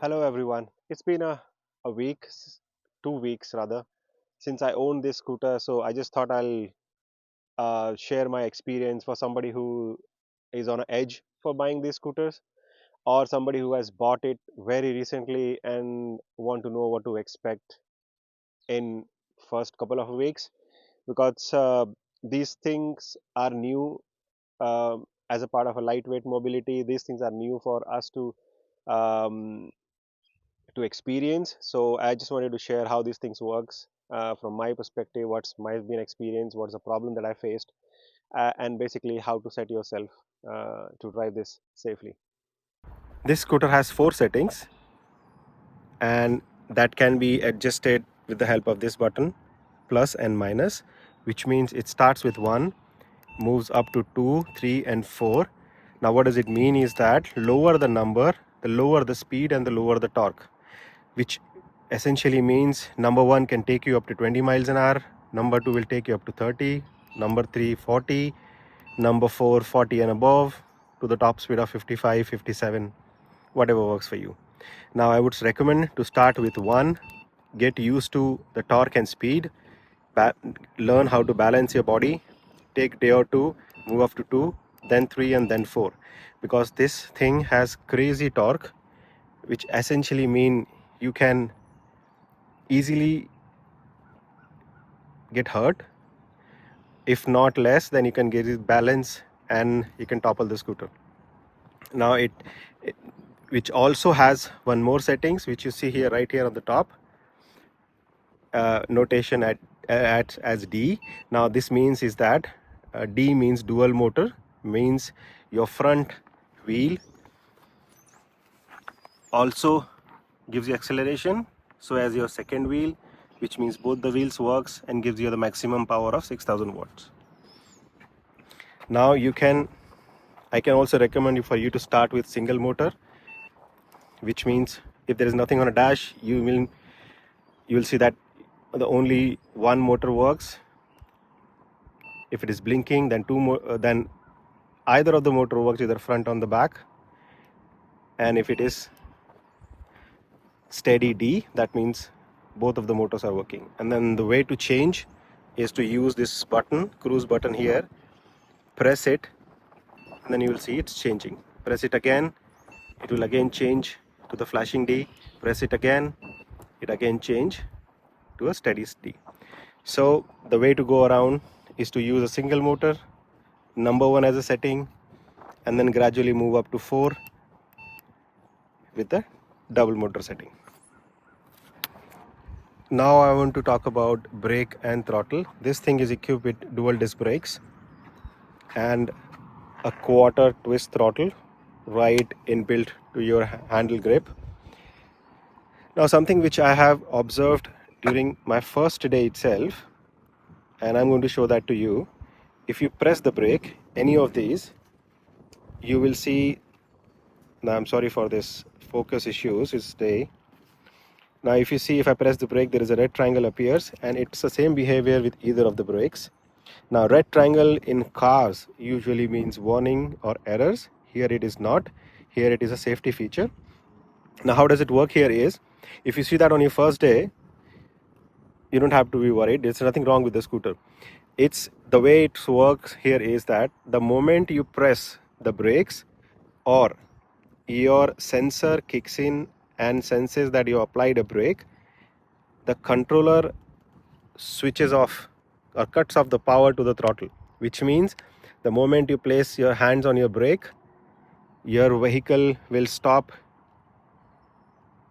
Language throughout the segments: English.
Hello everyone. It's been a week, 2 weeks rather, since I own this scooter. So I just thought I'll share my experience for somebody who is on an edge for buying these scooters, or somebody who has bought it very recently and want to know what to expect in first couple of weeks, because these things are new as a part of a lightweight mobility. These things are new for us um, to experience. So I just wanted to share how these things works from my perspective, what's my been experience, what's the problem that I faced, and basically how to set yourself to drive this safely. This scooter has four settings, and that can be adjusted with the help of this button, plus and minus, which means it starts with 1, moves up to 2, 3 and 4. Now what does it mean is that lower the number, the lower the speed and the lower the torque, which essentially means number 1 can take you up to 20 miles an hour, number 2 will take you up to 30, number 3 40, number 4 40 and above, to the top speed of 55, 57, whatever works for you. Now I would recommend to start with 1, get used to the torque and speed, learn how to balance your body, take day or two, move up to 2, then 3 and then 4, because this thing has crazy torque, which essentially mean you can easily get hurt. If not less, then you can get it balance and you can topple the scooter. Now it which also has one more settings, which you see here, right here on the top, notation at as D. Now this means is that D means dual motor, means your front wheel also gives you acceleration, so as your second wheel, which means both the wheels works and gives you the maximum power of 6000 watts. Now I can also recommend you for you to start with single motor, which means if there is nothing on a dash, you will see that the only one motor works. If it is blinking, then then either of the motor works, either front or the back. And if it is steady D, that means both of the motors are working. And then the way to change is to use this button, cruise button here, press it, and then you will see it's changing. Press it again, it will again change to the flashing D. Press it again, it again change to a steady D. So the way to go around is to use a single motor, number 1 as a setting, and then gradually move up to 4 with the double motor setting. Now I want to talk about brake and throttle. This thing is equipped with dual disc brakes and a quarter twist throttle right inbuilt to your handle grip. Now something which I have observed during my first day itself, and I'm going to show that to you. If you press the brake, any of these, you will see, now I'm sorry for this focus issues this day. Now if you see, if I press the brake, there is a red triangle appears, and it's the same behavior with either of the brakes. Now red triangle in cars usually means warning or errors. Here it is not. Here it is a safety feature. Now how does it work here is, if you see that on your first day, you don't have to be worried. There's nothing wrong with the scooter. It's the way it works here is that the moment you press the brakes, or your sensor kicks in and senses that you applied a brake, the controller switches off or cuts off the power to the throttle, which means the moment you place your hands on your brake, your vehicle will stop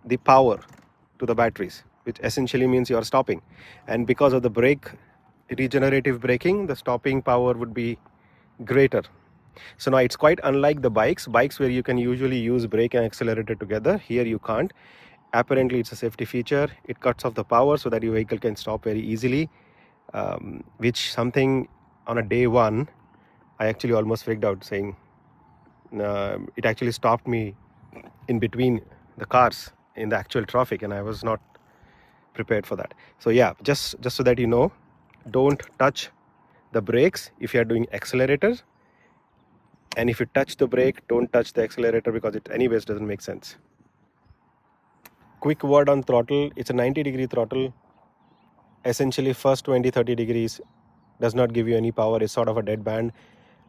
the power to the batteries, which essentially means you are stopping. And because of the brake, regenerative braking, the stopping power would be greater. So now it's quite unlike the bikes where you can usually use brake and accelerator together. Here you can't. Apparently it's a safety feature. It cuts off the power so that your vehicle can stop very easily, which something on a day 1 I actually almost freaked out, saying it actually stopped me in between the cars in the actual traffic, and I was not prepared for that. So yeah, just so that you know, don't touch the brakes if you are doing accelerators, and if you touch the brake, don't touch the accelerator, because it anyways doesn't make sense. quick word on throttle. It's a 90-degree throttle. Essentially, first 20-30 degrees does not give you any power. It's sort of a dead band.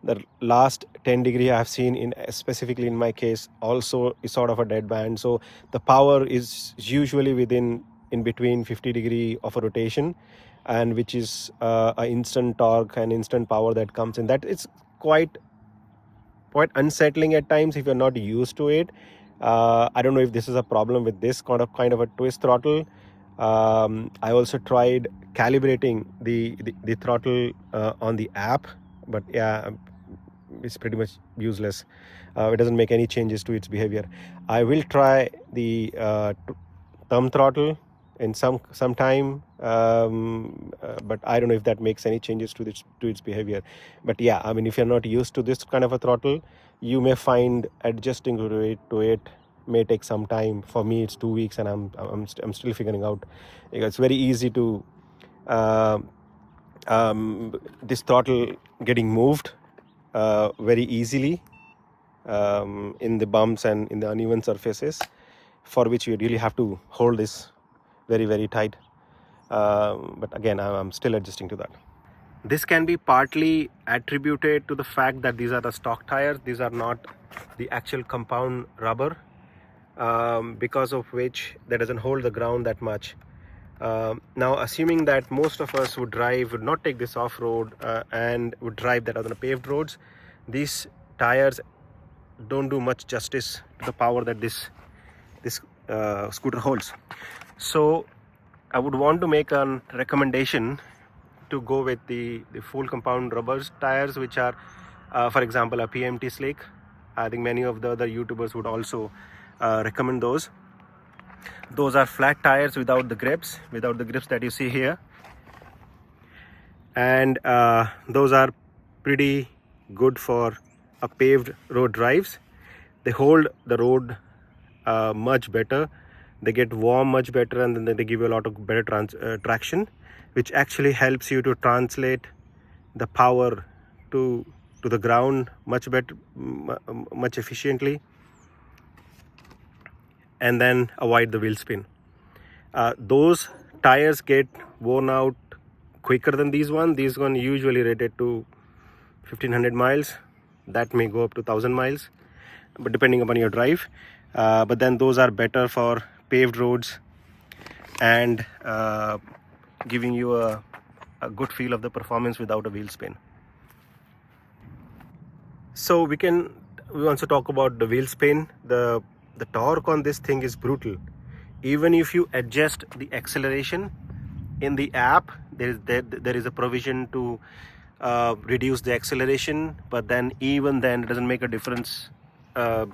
The last 10 degree I've seen, in specifically in my case, also is sort of a dead band. So the power is usually in between 50 degree of a rotation, and which is a instant torque and instant power that comes in. That it's quite unsettling at times if you're not used to it. I don't know if this is a problem with this kind of a twist throttle. I also tried calibrating the throttle on the app, but yeah, it's pretty much useless. It doesn't make any changes to its behavior. I will try the thumb throttle in some time, but I don't know if that makes any changes to its behavior. But yeah, I mean, if you're not used to this kind of a throttle, you may find adjusting to it may take some time. For me, it's 2 weeks, and I'm still figuring out. It's very easy to uh, this throttle getting moved very easily in the bumps and in the uneven surfaces, for which you really have to hold this very, very tight. But again, I'm still adjusting to that. This can be partly attributed to the fact that these are the stock tires. These are not the actual compound rubber, because of which that doesn't hold the ground that much. Now, assuming that most of us would not take this off-road and would drive that on the paved roads, these tires don't do much justice to the power that this scooter holds. So I would want to make a recommendation to go with the full compound rubber tires, which are for example a PMT Slick. I think many of the other YouTubers would also recommend those. Those are flat tires without the grips that you see here, and those are pretty good for a paved road drives. They hold the road much better. They get warm much better, and then they give you a lot of better traction, which actually helps you to translate the power to the ground much better, much efficiently, and then avoid the wheel spin. Those tires get worn out quicker than these one. These one usually rated to 1500 miles. That may go up to 1000 miles, but depending upon your drive. But then those are better for paved roads and giving you a good feel of the performance without a wheel spin. So we also talk about the wheel spin. The torque on this thing is brutal. Even if you adjust the acceleration in the app, there is a provision to reduce the acceleration, but then even then it doesn't make a difference.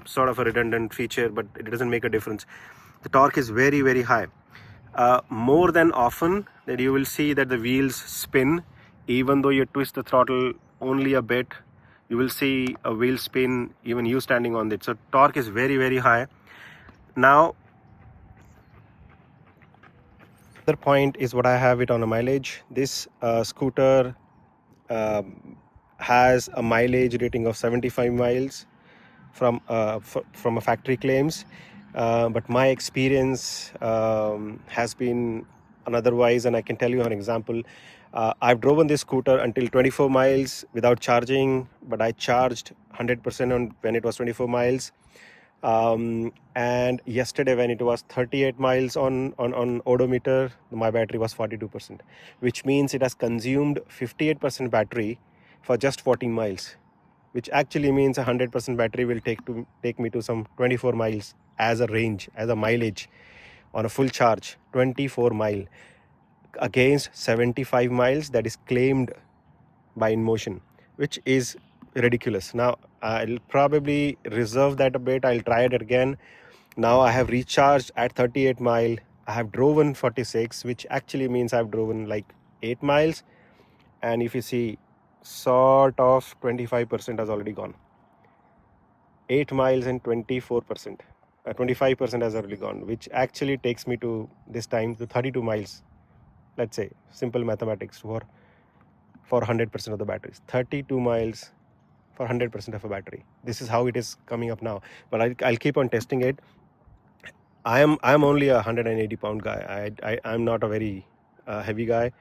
Sort of a redundant feature, but it doesn't make a difference. The torque is very, very high. More than often that you will see that the wheels spin, even though you twist the throttle only a bit, you will see a wheel spin even you standing on it. So torque is very, very high. Now, other point is what I have it on a mileage. This scooter has a mileage rating of 75 miles from a factory claims, but my experience has been otherwise, and I can tell you an example. I've driven this scooter until 24 miles without charging, but I charged 100% on when it was 24 miles. And yesterday when it was 38 miles on odometer, my battery was 42%, which means it has consumed 58% battery for just 14 miles, which actually means 100% battery will take me to some 24 miles as a range, as a mileage on a full charge. 24 mile against 75 miles that is claimed by Inmotion, which is ridiculous. Now I'll probably reserve that a bit. I'll try it again. Now I have recharged at 38 mile. I have driven 46, which actually means I've driven like 8 miles, and if you see, sort of 25% has already gone. 8 miles and 24%, 25% has already gone, which actually takes me to this time to 32 miles. Let's say simple mathematics for 100% of the batteries, 32 miles for 100% of a battery. This is how it is coming up now, but I'll keep on testing it. I'm only a 180-pound guy. I'm not a very heavy guy.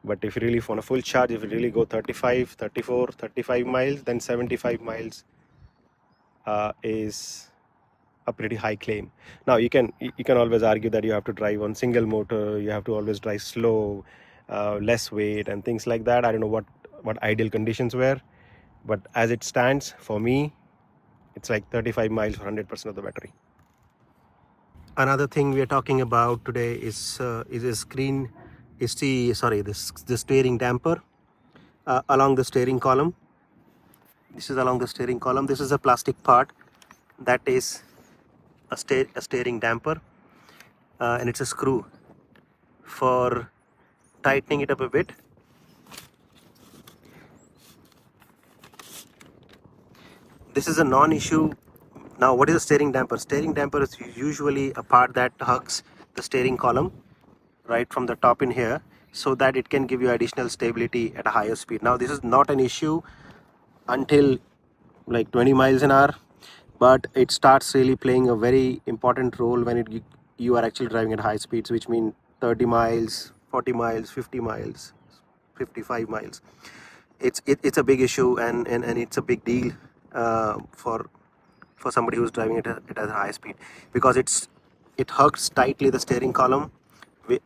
But if you really want a full charge, if you really go 35, 34, 35 miles, then 75 miles is a pretty high claim. Now you can always argue that you have to drive on single motor, you have to always drive slow, less weight and things like that. I don't know what ideal conditions were, but as it stands for me, it's like 35 miles for 100% of the battery. Another thing we are talking about today is a screen, is the sorry this the steering damper along the steering column. This is along the steering column. This is a plastic part that is a steering damper, and it's a screw for tightening it up a bit. This is a non-issue. Now, what is a steering damper? Steering damper is usually a part that hugs the steering column right from the top in here, so that it can give you additional stability at a higher speed. Now, this is not an issue until like 20 miles an hour, but it starts really playing a very important role when you are actually driving at high speeds, which mean 30 miles, 40 miles, 50 miles, 55 miles. It's a big issue, and it's a big deal for somebody who's driving it at a high speed, because it hugs tightly the steering column,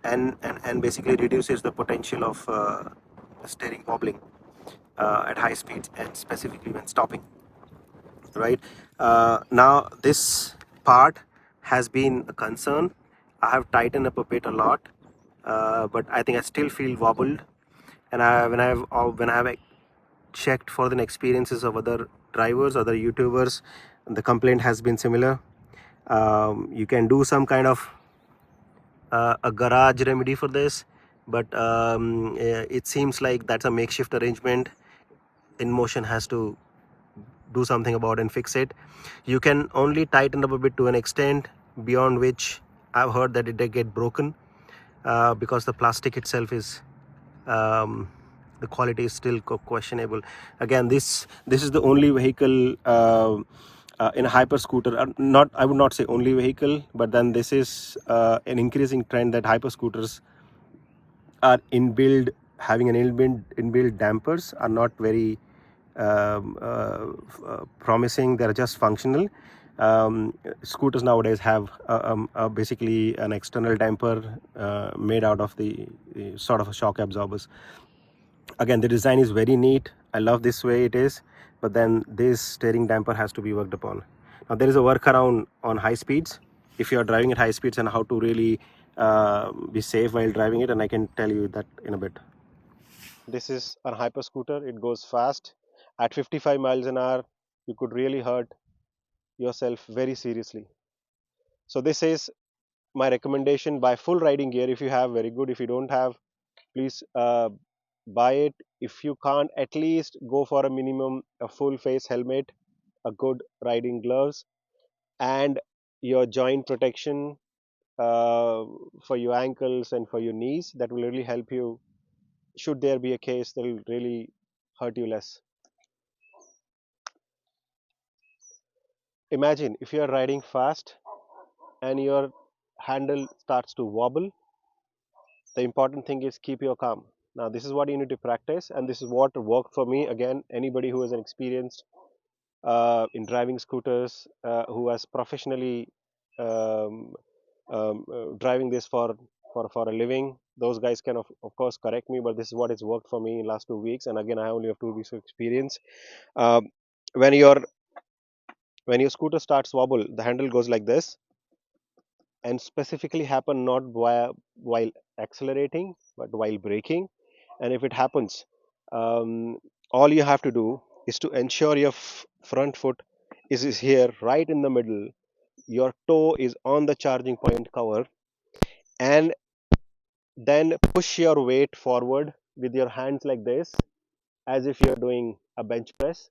and basically reduces the potential of the steering wobbling at high speeds, and specifically when stopping, right? Now this part has been a concern. I have tightened up a bit a lot, but I think I still feel wobbled. And when I have checked for the experiences of other drivers, other YouTubers, the complaint has been similar. You can do some kind of a garage remedy for this, but it seems like that's a makeshift arrangement. Inmotion has to do something about and fix it. You can only tighten up a bit to an extent, beyond which I've heard that it get broken, because the plastic itself is the quality is still questionable. Again, this is the only vehicle in a hyper scooter, not, I would not say only vehicle, but then this is an increasing trend that hyper scooters are inbuilt, having an inbuilt dampers are not very promising. They're just functional. Scooters nowadays have basically an external damper made out of the sort of a shock absorbers. Again, the design is very neat. I love this way it is, but then this steering damper has to be worked upon. Now there is a workaround on high speeds, if you are driving at high speeds, and how to really be safe while driving it, and I can tell you that in a bit. This is a hyper scooter. It goes fast. At 55 miles an hour, you could really hurt yourself very seriously. So this is my recommendation: buy full riding gear if you have. Very good. If you don't have, please buy it. If you can't, at least go for a minimum a full face helmet, a good riding gloves, and your joint protection uh, for your ankles and for your knees. That will really help you should there be a case that will really hurt you less. Imagine if you are riding fast and your handle starts to wobble. The important thing is keep your calm. Now this is what you need to practice, and this is what worked for me. Again, anybody who is an experienced in driving scooters, who has professionally um, driving this for a living, those guys can of course correct me, but this is what has worked for me in last 2 weeks. And again, I only have 2 weeks of experience. um, when your when your scooter starts wobble, the handle goes like this, and specifically happen not while accelerating but while braking. And if it happens, um, all you have to do is to ensure your front foot is here right in the middle, your toe is on the charging point cover, and then push your weight forward with your hands like this, as if you're doing a bench press.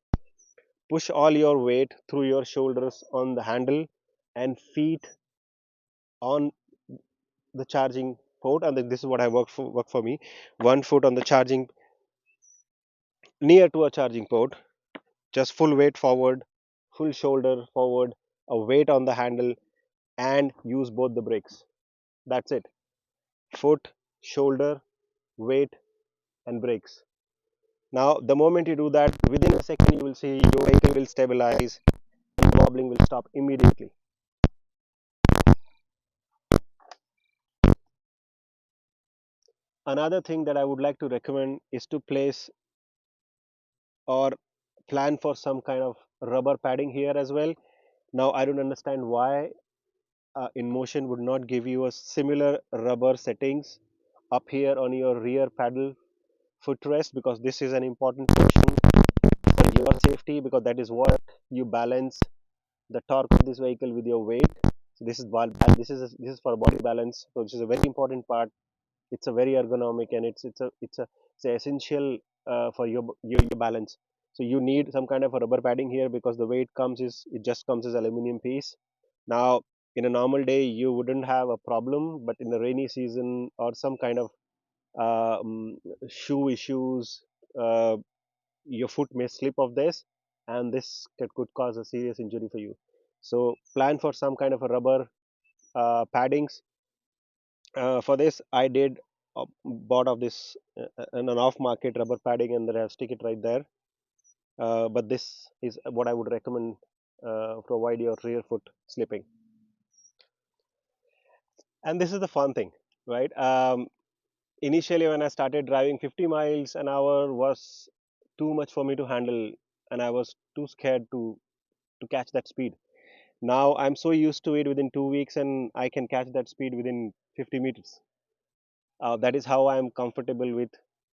Push all your weight through your shoulders on the handle, and feet on the charging port. And then this is what I work for me: one foot on the charging, near to a charging port, just full weight forward, full shoulder forward, a weight on the handle, and use both the brakes. That's it. Foot, shoulder, weight, and brakes. Now, the moment you do that, within a second, you will see your vehicle will stabilize and wobbling will stop immediately. Another thing that I would like to recommend is to place or plan for some kind of rubber padding here as well. Now, I don't understand why Inmotion would not give you a similar rubber settings up here on your rear paddle footrest, because this is an important question for your safety, because that is what you balance the torque of this vehicle with your weight. So this is for body balance. So this is a very important part. It's a very ergonomic, and it's essential for your balance. So you need some kind of a rubber padding here, because the way it just comes as aluminum piece. Now, in a normal day you wouldn't have a problem, but in the rainy season or some kind of um, shoe issues, uh, your foot may slip off this, and this could cause a serious injury for you. So plan for some kind of a rubber paddings. For this, I did bought of this an off market rubber padding, and then I stick it right there. But this is what I would recommend to avoid your rear foot slipping. And this is the fun thing, right? Initially, when I started driving, 50 miles an hour was too much for me to handle, and I was too scared to catch that speed. Now I'm so used to it, within 2 weeks, and I can catch that speed within 50 meters. That is how I am comfortable with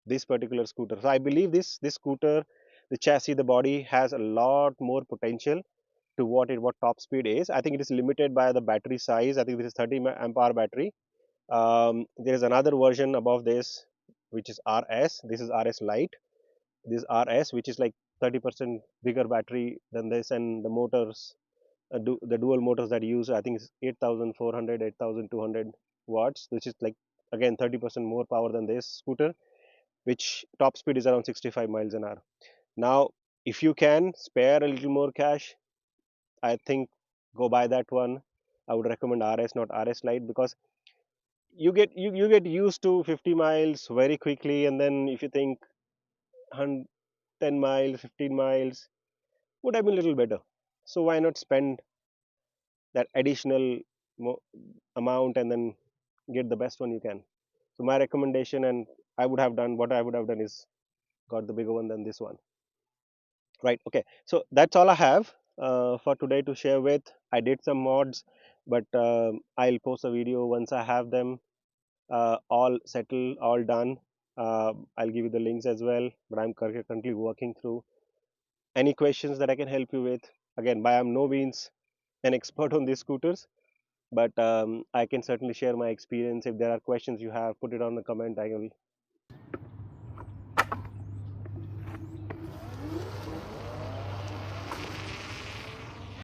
this particular scooter. So I believe this scooter, the chassis, the body has a lot more potential to what top speed is. I think it is limited by the battery size. I think this is 30 amp hour battery. There is another version above this, which is RS. This is RS Lite. This RS, which is like 30% bigger battery than this, and the motors, the dual motors that use, I think is 8,400, 8,200 watts, which is like again 30% more power than this scooter, which top speed is around 65 miles an hour. Now, if you can spare a little more cash, I think go buy that one. I would recommend RS, not RS Lite, because you get used to 50 miles very quickly, and then if you think 10 miles, 15 miles would have been a little better. So why not spend that additional mo- amount and then get the best one you can. So my recommendation, and I would have done what I would have done is got the bigger one than this one. Right. Okay. So that's all I have for today to share with. I did some mods, but I'll post a video once I have them all settled, all done. I'll give you the links as well, but I'm currently working through. Any questions that I can help you with? Again, by I'm no means an expert on these scooters, but I can certainly share my experience. If there are questions you have, put it on the comment. I will